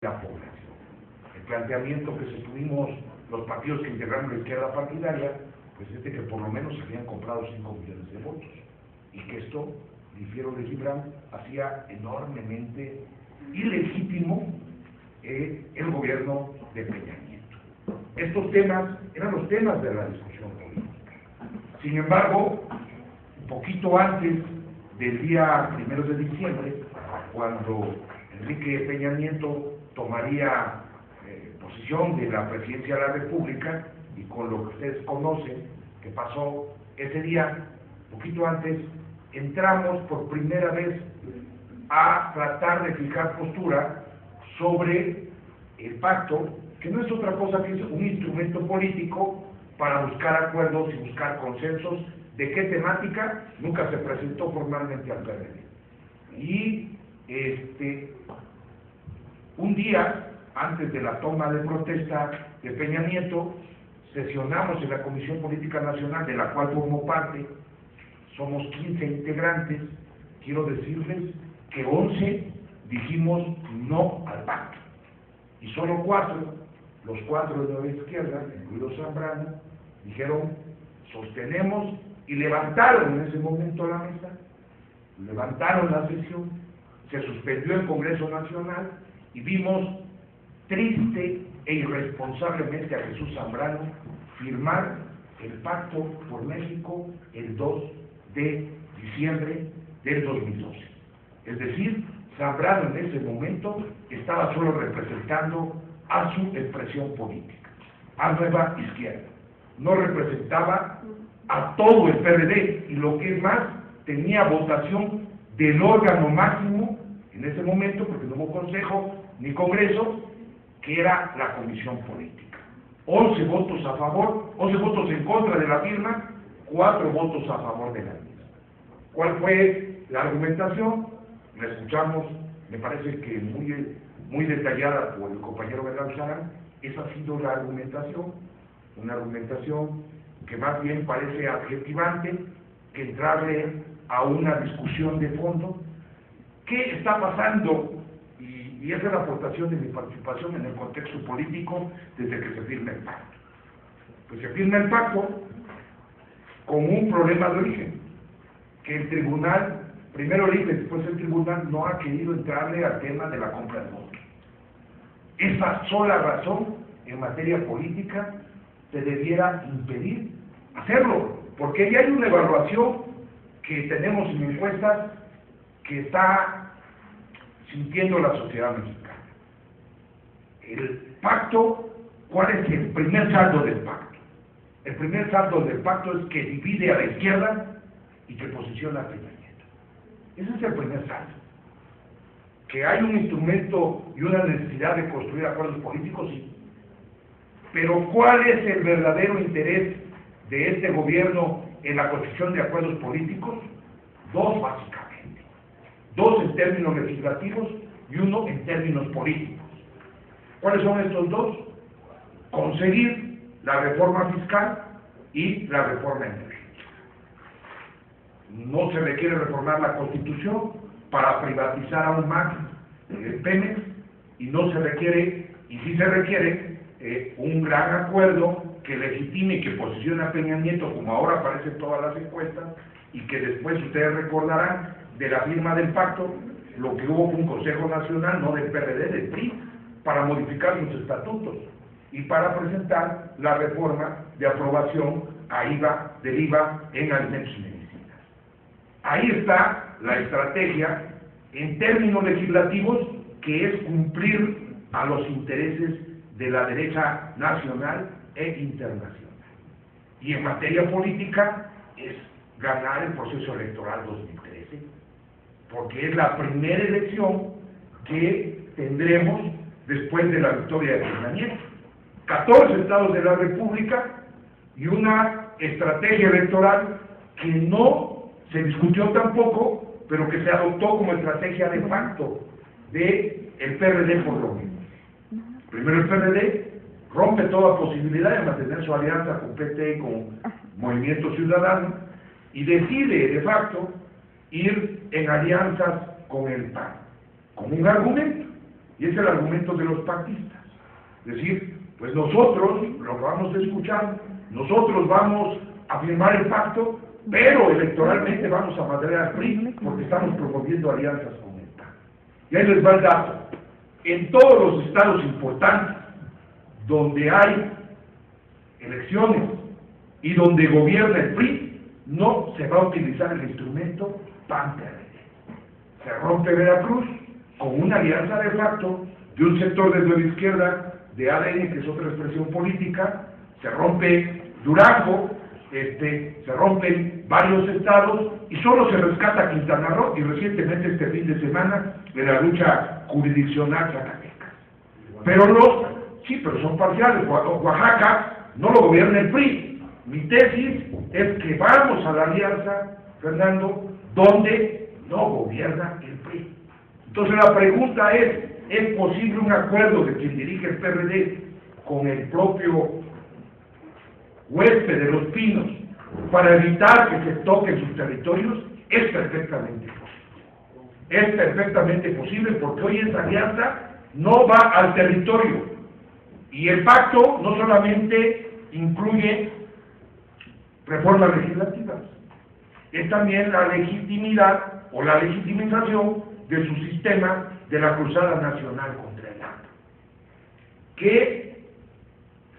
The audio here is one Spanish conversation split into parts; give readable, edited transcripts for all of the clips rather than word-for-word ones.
la población. El planteamiento que tuvimos los partidos que integraron la izquierda partidaria, pues es de que por lo menos se habían comprado 5 millones de votos, y que esto, difiero de Gibran, hacía enormemente ilegítimo el gobierno de Peña Nieto. Estos temas eran los temas de la discusión política. Sin embargo, un poquito antes del día 1 de diciembre, cuando Enrique Peña Nieto tomaría posición de la presidencia de la República, y con lo que ustedes conocen que pasó ese día, poquito antes, entramos por primera vez a tratar de fijar postura sobre el pacto, que no es otra cosa que es un instrumento político para buscar acuerdos y buscar consensos. ¿De qué temática? Nunca se presentó formalmente al PRD. Y un día antes de la toma de protesta de Peña Nieto, sesionamos en la Comisión Política Nacional, de la cual formo parte. Somos 15 integrantes. Quiero decirles que 11 dijimos no al pacto, y solo 4, los 4 de la izquierda, incluido Zambrano, dijeron sostenemos, y levantaron en ese momento la mesa, levantaron la sesión, se suspendió el Congreso Nacional, y vimos triste e irresponsablemente a Jesús Zambrano firmar el Pacto por México el 2 de diciembre del 2012. Es decir, Zambrano en ese momento estaba solo representando a su expresión política, a Nueva Izquierda. No representaba a todo el PRD, y lo que es más, tenía votación del órgano máximo en ese momento, porque no hubo consejo ni congreso, que era la comisión política. 11 votos a favor, 11 votos en contra de la firma, 4 votos a favor de la misma. ¿Cuál fue la argumentación? La escuchamos, me parece que muy detallada por el compañero Bernardo Sarán. Esa ha sido la argumentación, una argumentación que más bien parece adjetivante que entrarle a una discusión de fondo. ¿Qué está pasando? Y esa es la aportación de mi participación en el contexto político desde que se firma el pacto. Pues se firma el pacto con un problema de origen, que el tribunal, primero el IFE, después el tribunal, no ha querido entrarle al tema de la compra de votos. Esa sola razón en materia política se debiera impedir hacerlo, porque ya hay una evaluación que tenemos en encuestas que está sintiendo la sociedad mexicana. El pacto, ¿cuál es el primer saldo del pacto? El primer saldo del pacto es que divide a la izquierda y que posiciona a Peña Nieto. Ese es el primer saldo. Que hay un instrumento y una necesidad de construir acuerdos políticos, sí. Pero ¿cuál es el verdadero interés de este gobierno en la construcción de acuerdos políticos? 2 básicamente. 2 en términos legislativos y 1 en términos políticos. ¿Cuáles son estos 2? Conseguir la reforma fiscal y la reforma energética. No se requiere reformar la Constitución para privatizar aún más Pemex, y no se requiere, y sí se requiere, un gran acuerdo que legitime y que posicione a Peña Nieto, como ahora aparece en todas las encuestas, y que después ustedes recordarán de la firma del pacto, lo que hubo fue un Consejo Nacional, no del PRD, del PRI, para modificar sus estatutos y para presentar la reforma de aprobación del IVA en alimentos y medicinas. Ahí está la estrategia en términos legislativos, que es cumplir a los intereses de la derecha nacional e internacional. Y en materia política es ganar el proceso electoral 2013, porque es la primera elección que tendremos después de la victoria de Peña Nieto. 14 estados de la República y una estrategia electoral que no se discutió tampoco, pero que se adoptó como estrategia de facto de el PRD por lo menos. Primero el PRD rompe toda posibilidad de mantener su alianza con PT y con Movimiento Ciudadano, y decide de facto ir en alianzas con el PAN, con un argumento. y es el argumento de los pactistas. Es decir, pues nosotros lo que vamos a escuchar, nosotros vamos a firmar el pacto, pero electoralmente vamos a madrear al PRI porque estamos promoviendo alianzas con el PAN. Y ahí les va el dato. En todos los estados importantes donde hay elecciones y donde gobierna el PRI, no se va a utilizar el instrumento PAN-PRD. Se rompe Veracruz con una alianza de facto de un sector desde la izquierda de ADN, que es otra expresión política, se rompe Durango, se rompen varios estados y solo se rescata Quintana Roo y recientemente este fin de semana de la lucha jurisdiccional Zacatecas. Pero son parciales. Oaxaca no lo gobierna el PRI. Mi tesis es que vamos a la alianza, Fernando, donde no gobierna el PRI. Entonces la pregunta ¿es posible un acuerdo de quien dirige el PRD con el propio huésped de Los Pinos para evitar que se toquen sus territorios? Es perfectamente posible. Es perfectamente posible porque hoy esa alianza no va al territorio. Y el pacto no solamente incluye reformas legislativas, es también la legitimidad o la legitimización de su sistema de la Cruzada Nacional contra el hambre, que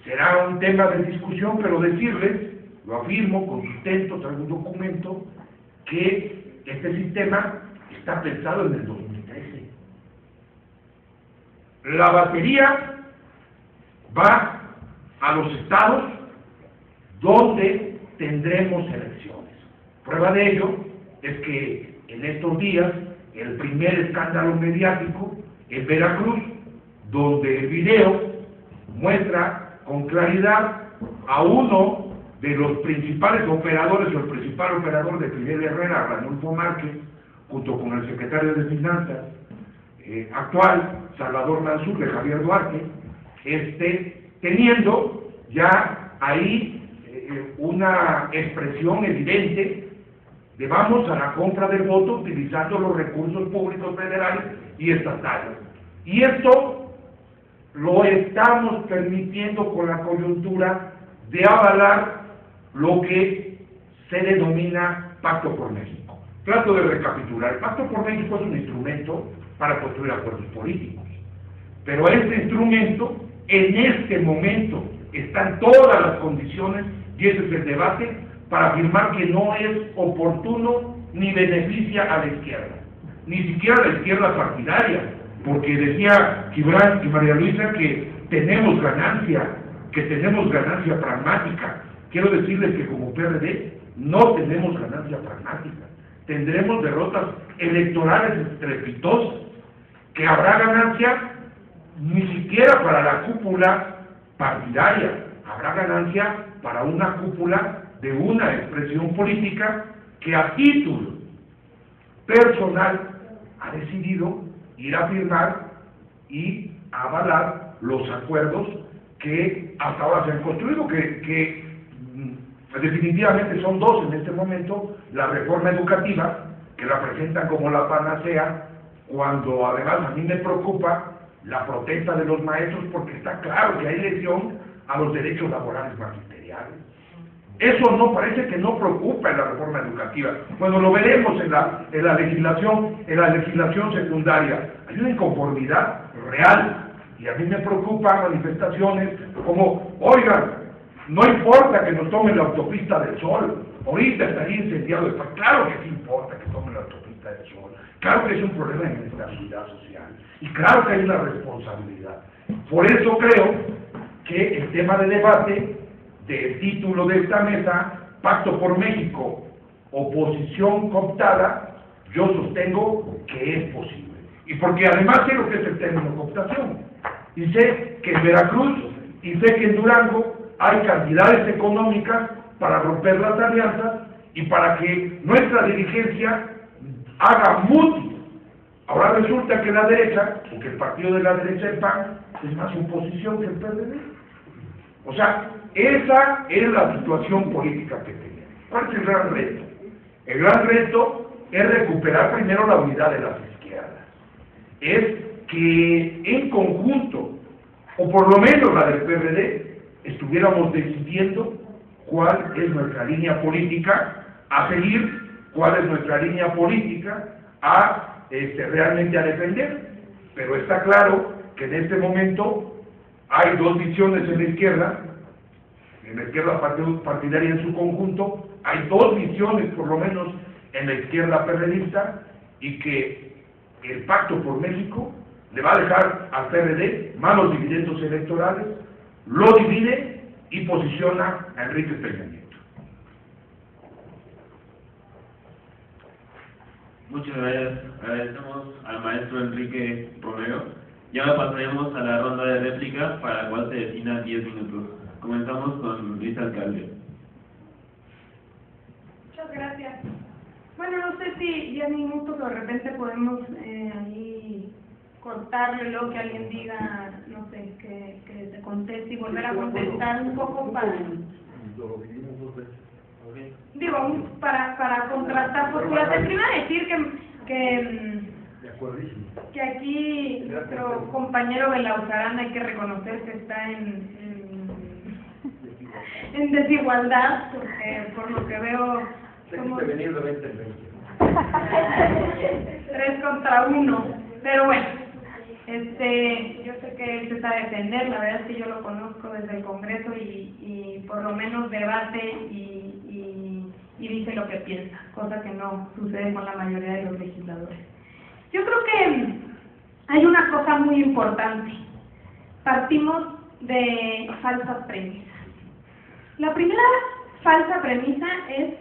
será un tema de discusión, pero decirles, lo afirmo con sustento, traigo un documento, que este sistema está pensado en el 2013. La batería va a los estados donde tendremos elecciones. Prueba de ello es que en estos días el primer escándalo mediático en Veracruz, donde el video muestra con claridad a uno de los principales operadores o el principal operador de Fidel Herrera, Ranulfo Márquez, junto con el secretario de Finanzas actual, Salvador Mansur, de Javier Duarte, teniendo ya ahí una expresión evidente de vamos a la compra del voto utilizando los recursos públicos federales y estatales. Y esto lo estamos permitiendo con la coyuntura de avalar lo que se denomina Pacto por México. Trato de recapitular. El Pacto por México es un instrumento para construir acuerdos políticos. Pero este instrumento, en este momento, están todas las condiciones, y ese es el debate, para afirmar que no es oportuno ni beneficia a la izquierda, ni siquiera a la izquierda partidaria, porque decía Gibran y María Luisa que tenemos ganancia pragmática. Quiero decirles que como PRD no tenemos ganancia pragmática, tendremos derrotas electorales estrepitosas, que habrá ganancia ni siquiera para la cúpula partidaria, habrá ganancia para una cúpula de una expresión política que a título personal ha decidido ir a firmar y avalar los acuerdos que hasta ahora se han construido, que definitivamente son dos en este momento: la reforma educativa, que la presentan como la panacea, cuando además a mí me preocupa la protesta de los maestros, porque está claro que hay lesión a los derechos laborales magisteriales. Eso no parece que no preocupa en la reforma educativa. Bueno, lo veremos en la legislación secundaria. Hay una inconformidad real, y a mí me preocupan manifestaciones como, oigan, no importa que nos tomen la autopista del Sol, ahorita estaría incendiado. Claro que sí importa que tomen la autopista del Sol, claro que es un problema de inestabilidad social, y claro que hay una responsabilidad. Por eso creo que el tema de debate del título de esta mesa, Pacto por México, oposición cooptada, yo sostengo que es posible. Y porque además sé lo que es el término cooptación. Y sé que en Veracruz y sé que en Durango hay cantidades económicas para romper las alianzas y para que nuestra dirigencia haga mutuo. Ahora resulta que la derecha, o que el partido de la derecha, el PAN, es más oposición que el PRD. O sea, esa es la situación política que tenemos. ¿Cuál es el gran reto? El gran reto es recuperar primero la unidad de las izquierdas. Es que en conjunto, o por lo menos la del PRD, estuviéramos decidiendo cuál es nuestra línea política a seguir, cuál es nuestra línea política a realmente a defender. Pero está claro que en este momento hay dos visiones en la izquierda partidaria en su conjunto, hay dos visiones por lo menos en la izquierda perredista, y que el Pacto por México le va a dejar al PRD malos dividendos electorales, lo divide y posiciona a Enrique Peña Nieto. Muchas gracias. Agradecemos al maestro Enrique Romero. Y ahora pasaremos a la ronda de réplica, para la cual se destina 10 minutos. Comenzamos con Luis Alcalde. Muchas gracias. Bueno, no sé si 10 minutos de repente podemos ahí cortarle lo que alguien diga, no sé, que se conteste y volver a contestar un poco para... Digo, para contrastar posturas. Primero decir que aquí nuestro compañero Belauzarán hay que reconocer que está en desigualdad, porque por lo que veo somos 3 contra 1, pero bueno, yo sé que él se sabe defender. La verdad es que yo lo conozco desde el Congreso y por lo menos debate y dice lo que piensa, cosa que no sucede con la mayoría de los legisladores. Yo creo que hay una cosa muy importante. Partimos de falsas premisas. La primera falsa premisa es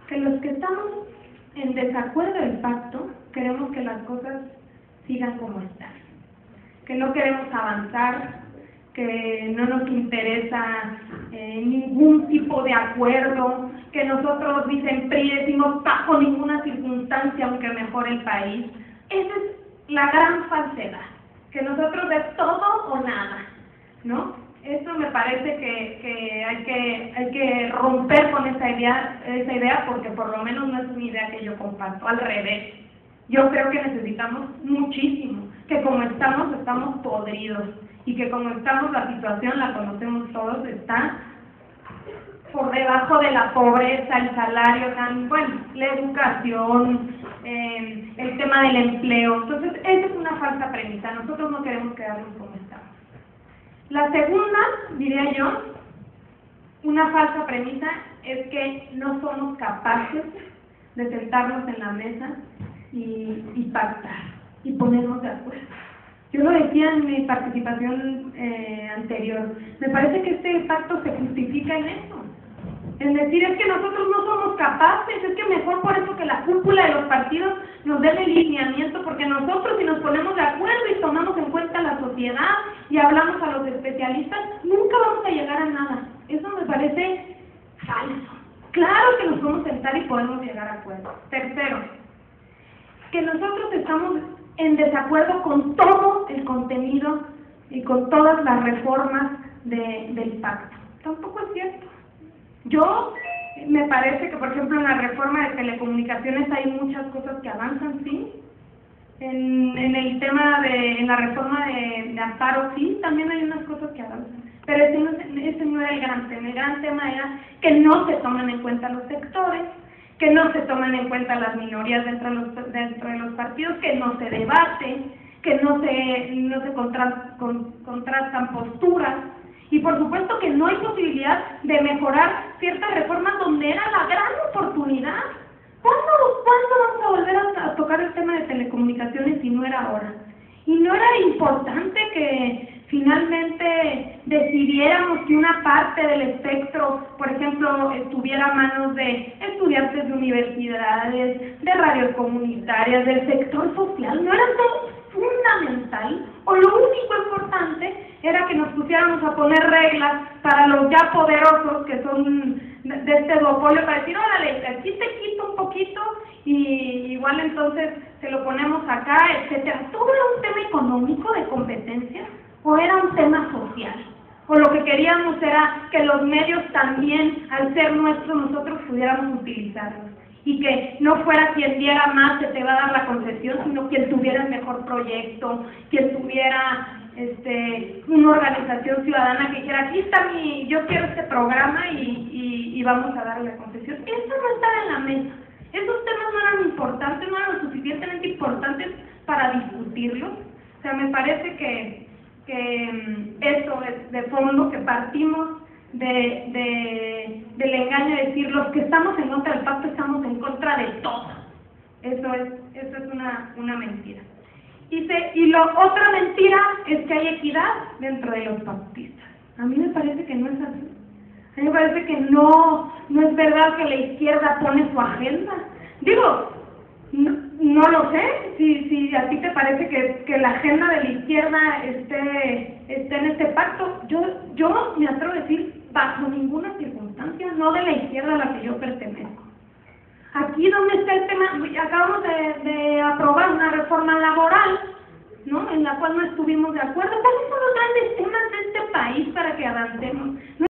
que los que estamos en desacuerdo del pacto queremos que las cosas sigan como están, que no queremos avanzar, que no nos interesa ningún tipo de acuerdo, que nosotros, dicen PRI, decimos bajo ninguna circunstancia aunque mejore el país. Esa es la gran falsedad, que nosotros de todo o nada, ¿no? Eso me parece que hay que romper con esa idea, porque por lo menos no es una idea que yo comparto. Al revés, yo creo que necesitamos muchísimo, que como estamos podridos, y que como estamos, la situación la conocemos todos, está por debajo de la pobreza, el salario, la educación, el tema del empleo. Entonces, esa es una falsa premisa. Nosotros no queremos quedarnos como estamos. La segunda, diría yo, una falsa premisa, es que no somos capaces de sentarnos en la mesa y pactar y ponernos de acuerdo. Yo lo decía en mi participación anterior, me parece que este pacto se justifica en eso, en decir, es que nosotros no somos capaces, es que mejor por eso que la cúpula de los partidos nos den el lineamiento, porque nosotros, si nos ponemos de acuerdo y tomamos en cuenta la sociedad y hablamos a los especialistas, nunca vamos a llegar a nada. Eso me parece falso. Claro que nos podemos sentar y podemos llegar a acuerdos. Tercero, que nosotros estamos en desacuerdo con todo el contenido y con todas las reformas del pacto. Tampoco es cierto. Me parece que, por ejemplo, en la reforma de telecomunicaciones hay muchas cosas que avanzan, sí. En el tema en la reforma de amparo, sí, también hay unas cosas que avanzan. Pero ese no era el gran tema. El gran tema era que no se toman en cuenta los sectores, que no se toman en cuenta las minorías dentro de los partidos, que no se debate, que no se contrastan posturas. Y por supuesto que no hay posibilidad de mejorar ciertas reformas donde era la gran oportunidad. ¿Cuándo vamos a volver a tocar el tema de telecomunicaciones si no era ahora? Y no era importante que finalmente decidiéramos que una parte del espectro, por ejemplo, estuviera a manos de estudiantes de universidades, de radios comunitarias, del sector social. No era todo fundamental, o lo único importante era que nos pusiéramos a poner reglas para los ya poderosos que son de este duopolio, para decir, órale, aquí te quito un poquito y igual entonces se lo ponemos acá, etcétera. ¿Todo era un tema económico de competencia o era un tema social? O lo que queríamos era que los medios también, al ser nuestros, nosotros pudiéramos utilizarlos. y que no fuera quien diera más que te va a dar la concesión, sino quien tuviera el mejor proyecto, quien tuviera una organización ciudadana que dijera, aquí está yo quiero este programa y vamos a darle la concesión. Eso no estaba en la mesa. Esos temas no eran importantes, no eran lo suficientemente importantes para discutirlos. O sea, me parece que eso es de fondo, que partimos del engaño de decir los que estamos en contra del pacto estamos en contra de todo. Eso es una mentira. Y la otra mentira es que hay equidad dentro de los pactistas. A mí me parece que no es así. A mí me parece que no es verdad que la izquierda pone su agenda. Digo, no lo sé, si a ti te parece que la agenda de la izquierda esté en este pacto. Yo me atrevo a decir, bajo ninguna circunstancia, no de la izquierda a la que yo pertenezco. Aquí donde está el tema, acabamos de aprobar una reforma laboral, ¿no?, en la cual no estuvimos de acuerdo. ¿Cuáles son los grandes temas de este país para que avancemos?